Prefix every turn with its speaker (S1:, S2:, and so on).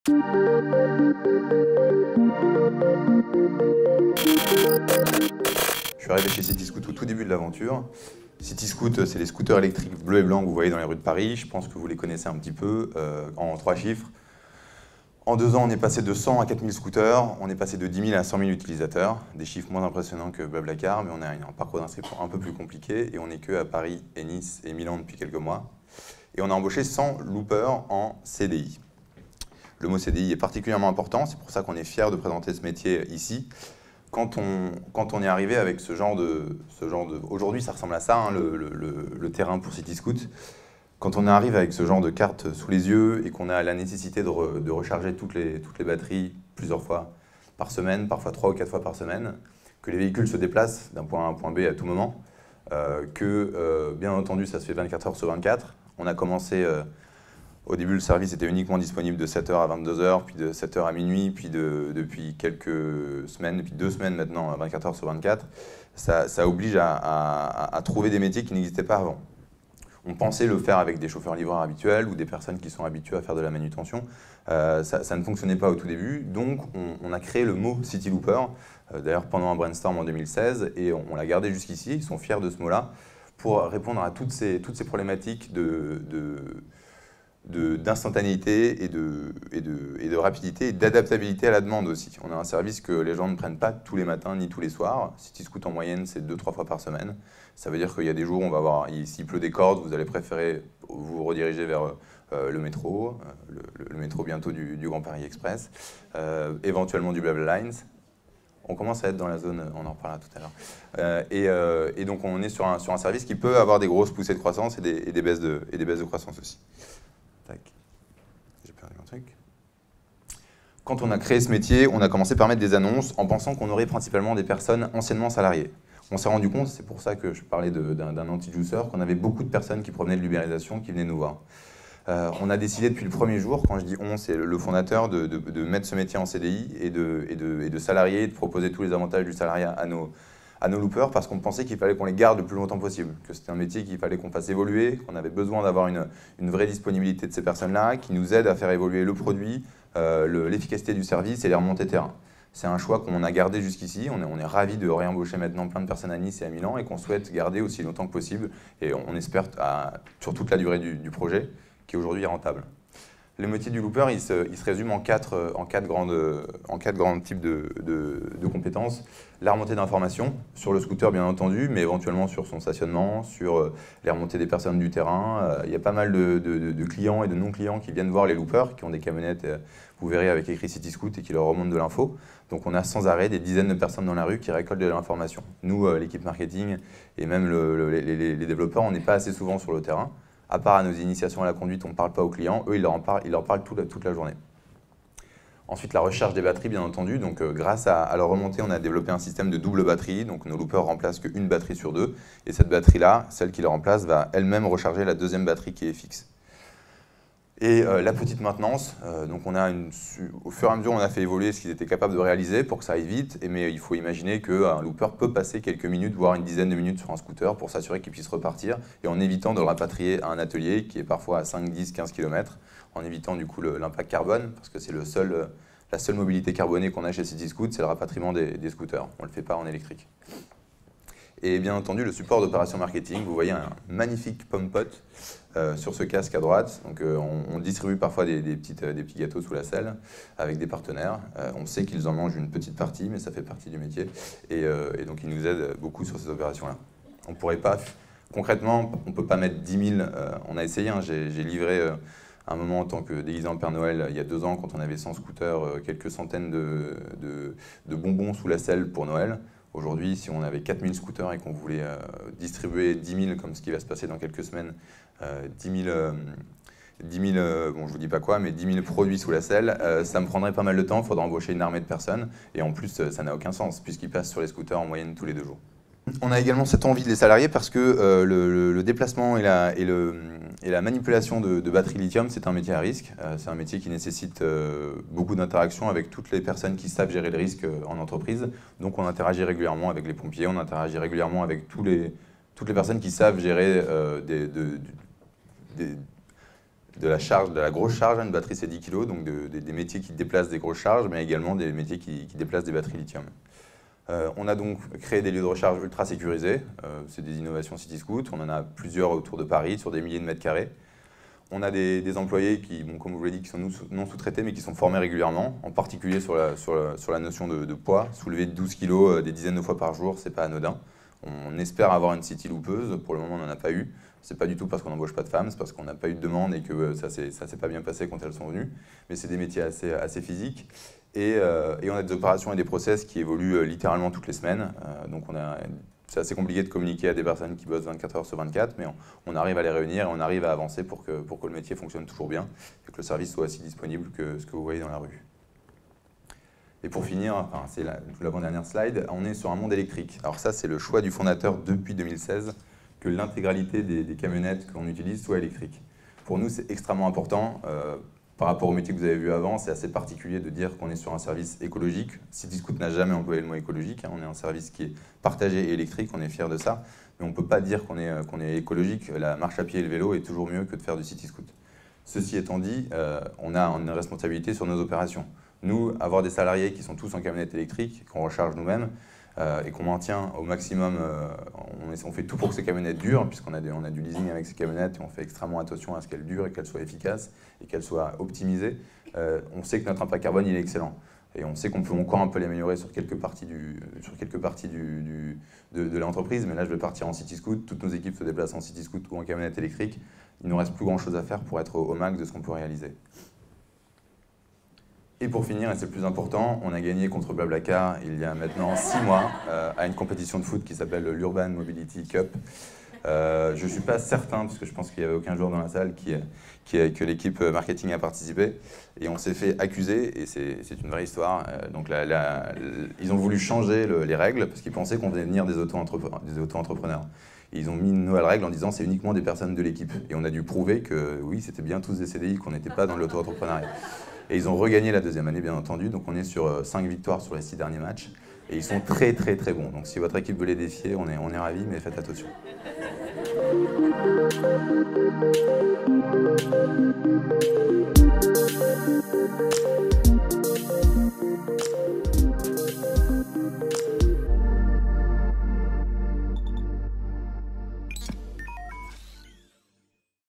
S1: Je suis arrivé chez Cityscoot au tout début de l'aventure. Cityscoot, c'est les scooters électriques bleus et blancs que vous voyez dans les rues de Paris. Je pense que vous les connaissez un petit peu, en 3 chiffres. En 2 ans, on est passé de 100 à 4000 scooters, on est passé de 10 000 à 100 000 utilisateurs, des chiffres moins impressionnants que Blablacar, mais on a un parcours d'inscription un peu plus compliqué, et on n'est que à Paris et Nice et Milan depuis quelques mois. Et on a embauché 100 loopers en CDI. Le mot CDI est particulièrement important, c'est pour ça qu'on est fiers de présenter ce métier ici. Quand on est arrivé avec ce genre de aujourd'hui, ça ressemble à ça, hein, le terrain pour Cityscoot. Quand on arrive avec ce genre de carte sous les yeux et qu'on a la nécessité de recharger toutes les batteries plusieurs fois par semaine, parfois 3 ou 4 fois par semaine, que les véhicules se déplacent d'un point A à un point B à tout moment, bien entendu ça se fait 24 heures sur 24. On a commencé, au début le service était uniquement disponible de 7h à 22h, puis de 7h à minuit, puis depuis quelques semaines, depuis 2 semaines maintenant, à 24 heures sur 24. Ça oblige à trouver des métiers qui n'existaient pas avant. On pensait le faire avec des chauffeurs-livreurs habituels ou des personnes qui sont habituées à faire de la manutention. Ça ne fonctionnait pas au tout début, donc on a créé le mot City Looper, d'ailleurs pendant un brainstorm en 2016, et on l'a gardé jusqu'ici. Ils sont fiers de ce mot-là pour répondre à toutes ces problématiques d'instantanéité et de rapidité et d'adaptabilité à la demande aussi. On a un service que les gens ne prennent pas tous les matins ni tous les soirs. Cityscoot en moyenne, c'est 2-3 fois par semaine. Ça veut dire qu'il y a des jours où on va avoir, s'il pleut des cordes, vous allez préférer vous rediriger vers le métro bientôt du Grand Paris Express, éventuellement du Blabla Lines. On commence à être dans la zone, on en reparlera tout à l'heure. Et donc on est sur un service qui peut avoir des grosses poussées de croissance et des baisses de croissance aussi. Tac. J'ai perdu un truc. Quand on a créé ce métier, on a commencé par mettre des annonces en pensant qu'on aurait principalement des personnes anciennement salariées. On s'est rendu compte, c'est pour ça que je parlais d'un anti-juicer, qu'on avait beaucoup de personnes qui provenaient de l'ubérisation qui venaient nous voir. On a décidé depuis le premier jour, quand je dis on, c'est le fondateur, de mettre ce métier en CDI et de salarier, de proposer tous les avantages du salariat à nos loopers, parce qu'on pensait qu'il fallait qu'on les garde le plus longtemps possible, que c'était un métier qu'il fallait qu'on fasse évoluer, qu'on avait besoin d'avoir une vraie disponibilité de ces personnes-là, qui nous aident à faire évoluer le produit, l'efficacité du service et les remontées terrain. C'est un choix qu'on a gardé jusqu'ici. On est ravis de réembaucher maintenant plein de personnes à Nice et à Milan et qu'on souhaite garder aussi longtemps que possible. Et on espère sur toute la durée du projet, qui aujourd'hui est rentable. Le métier du looper, il se résume en quatre grands types de compétences. La remontée d'informations, sur le scooter bien entendu, mais éventuellement sur son stationnement, sur les remontées des personnes du terrain. Il y a pas mal de clients et de non-clients qui viennent voir les loopers, qui ont des camionnettes, vous verrez, avec écrit Cityscoot et qui leur remontent de l'info. Donc on a sans arrêt des dizaines de personnes dans la rue qui récoltent de l'information. Nous, l'équipe marketing et même les développeurs, on n'est pas assez souvent sur le terrain. À part à nos initiations à la conduite, on ne parle pas aux clients. Eux, ils leur parlent toute la journée. Ensuite, la recharge des batteries, bien entendu. Donc, grâce à leur remontée, on a développé un système de double batterie. Donc, nos loopers remplacent qu'une batterie sur 2. Et cette batterie-là, celle qui la remplace, va elle-même recharger la deuxième batterie qui est fixe. Et la petite maintenance, donc au fur et à mesure, on a fait évoluer ce qu'ils étaient capables de réaliser pour que ça aille vite, mais il faut imaginer qu'un looper peut passer quelques minutes, voire une dizaine de minutes sur un scooter pour s'assurer qu'il puisse repartir, et en évitant de le rapatrier à un atelier qui est parfois à 5, 10, 15 km, en évitant du coup l'impact carbone, parce que c'est la seule mobilité carbonée qu'on a chez Cityscoot, c'est le rapatriement des scooters, on ne le fait pas en électrique. Et bien entendu, le support d'opération marketing, vous voyez un magnifique pomme-pot sur ce casque à droite. Donc, on distribue parfois des petits gâteaux sous la selle avec des partenaires. On sait qu'ils en mangent une petite partie, mais ça fait partie du métier. Et donc, ils nous aident beaucoup sur ces opérations-là. On ne pourrait pas, concrètement, on ne peut pas mettre 10 000. On a essayé, hein, j'ai livré un moment en tant que déguisant Père Noël, il y a 2 ans, quand on avait 100 scooters, quelques centaines de bonbons sous la selle pour Noël. Aujourd'hui, si on avait 4000 scooters et qu'on voulait distribuer 10 000, comme ce qui va se passer dans quelques semaines, 10 000, bon je vous dis pas quoi, mais 10 000 produits sous la selle, ça me prendrait pas mal de temps, il faudra embaucher une armée de personnes, et en plus ça n'a aucun sens, puisqu'ils passent sur les scooters en moyenne tous les 2 jours. On a également cette envie des salariés parce que le déplacement et la manipulation de batteries lithium, c'est un métier à risque. C'est un métier qui nécessite beaucoup d'interaction avec toutes les personnes qui savent gérer le risque en entreprise. Donc on interagit régulièrement avec les pompiers, on interagit régulièrement avec toutes les personnes qui savent gérer de la grosse charge. Une batterie, c'est 10 kg, donc des métiers qui déplacent des grosses charges, mais également des métiers qui déplacent des batteries lithium. On a donc créé des lieux de recharge ultra sécurisés. C'est des innovations Cityscoot. On en a plusieurs autour de Paris, sur des milliers de mètres carrés. On a des employés qui, bon, comme je vous l'ai dit, qui sont non sous-traités, mais qui sont formés régulièrement, en particulier sur la notion de poids. Soulever 12 kg des dizaines de fois par jour, c'est pas anodin. On espère avoir une city loupeuse. Pour le moment, on n'en a pas eu. C'est pas du tout parce qu'on n'embauche pas de femmes, c'est parce qu'on n'a pas eu de demande et que ça s'est pas bien passé quand elles sont venues. Mais c'est des métiers assez physiques. Et on a des opérations et des process qui évoluent littéralement toutes les semaines. Donc c'est assez compliqué de communiquer à des personnes qui bossent 24 heures sur 24, mais on arrive à les réunir et on arrive à avancer pour que le métier fonctionne toujours bien et que le service soit aussi disponible que ce que vous voyez dans la rue. Et pour finir, c'est l'avant-dernière slide, on est sur un monde électrique. Alors ça, c'est le choix du fondateur depuis 2016, que l'intégralité des camionnettes qu'on utilise soit électrique. Pour nous, c'est extrêmement important. Par rapport au métier que vous avez vu avant, c'est assez particulier de dire qu'on est sur un service écologique. Cityscoot n'a jamais employé le mot écologique. On est un service qui est partagé et électrique, on est fiers de ça. Mais on ne peut pas dire qu'on est écologique. La marche à pied et le vélo est toujours mieux que de faire du Cityscoot. Ceci étant dit, on a une responsabilité sur nos opérations. Nous, avoir des salariés qui sont tous en camionnette électrique, qu'on recharge nous-mêmes, et qu'on maintient au maximum, on fait tout pour que ces camionnettes durent, puisqu'on a du leasing avec ces camionnettes et on fait extrêmement attention à ce qu'elles durent et qu'elles soient efficaces et qu'elles soient optimisées. On sait que notre impact carbone il est excellent et on sait qu'on peut encore un peu l'améliorer sur quelques parties de l'entreprise, mais là je vais partir en Cityscoot, toutes nos équipes se déplacent en Cityscoot ou en camionnette électrique, il ne nous reste plus grand chose à faire pour être au max de ce qu'on peut réaliser. Et pour finir, et c'est le plus important, on a gagné contre Blablacar il y a maintenant 6 mois à une compétition de foot qui s'appelle l'Urban Mobility Cup. Je ne suis pas certain, parce que je pense qu'il n'y avait aucun joueur dans la salle que l'équipe marketing a participé. Et on s'est fait accuser, et c'est une vraie histoire. Donc ils ont voulu changer les règles parce qu'ils pensaient qu'on venait venir des auto-entrepreneurs. Ils ont mis une nouvelle règle en disant c'est uniquement des personnes de l'équipe. Et on a dû prouver que oui, c'était bien tous des CDI, qu'on n'était pas dans l'auto-entrepreneuriat. Et ils ont regagné la deuxième année, bien entendu. Donc on est sur 5 victoires sur les 6 derniers matchs. Et ils sont très très très bons. Donc si votre équipe veut les défier, on est ravis, mais faites attention.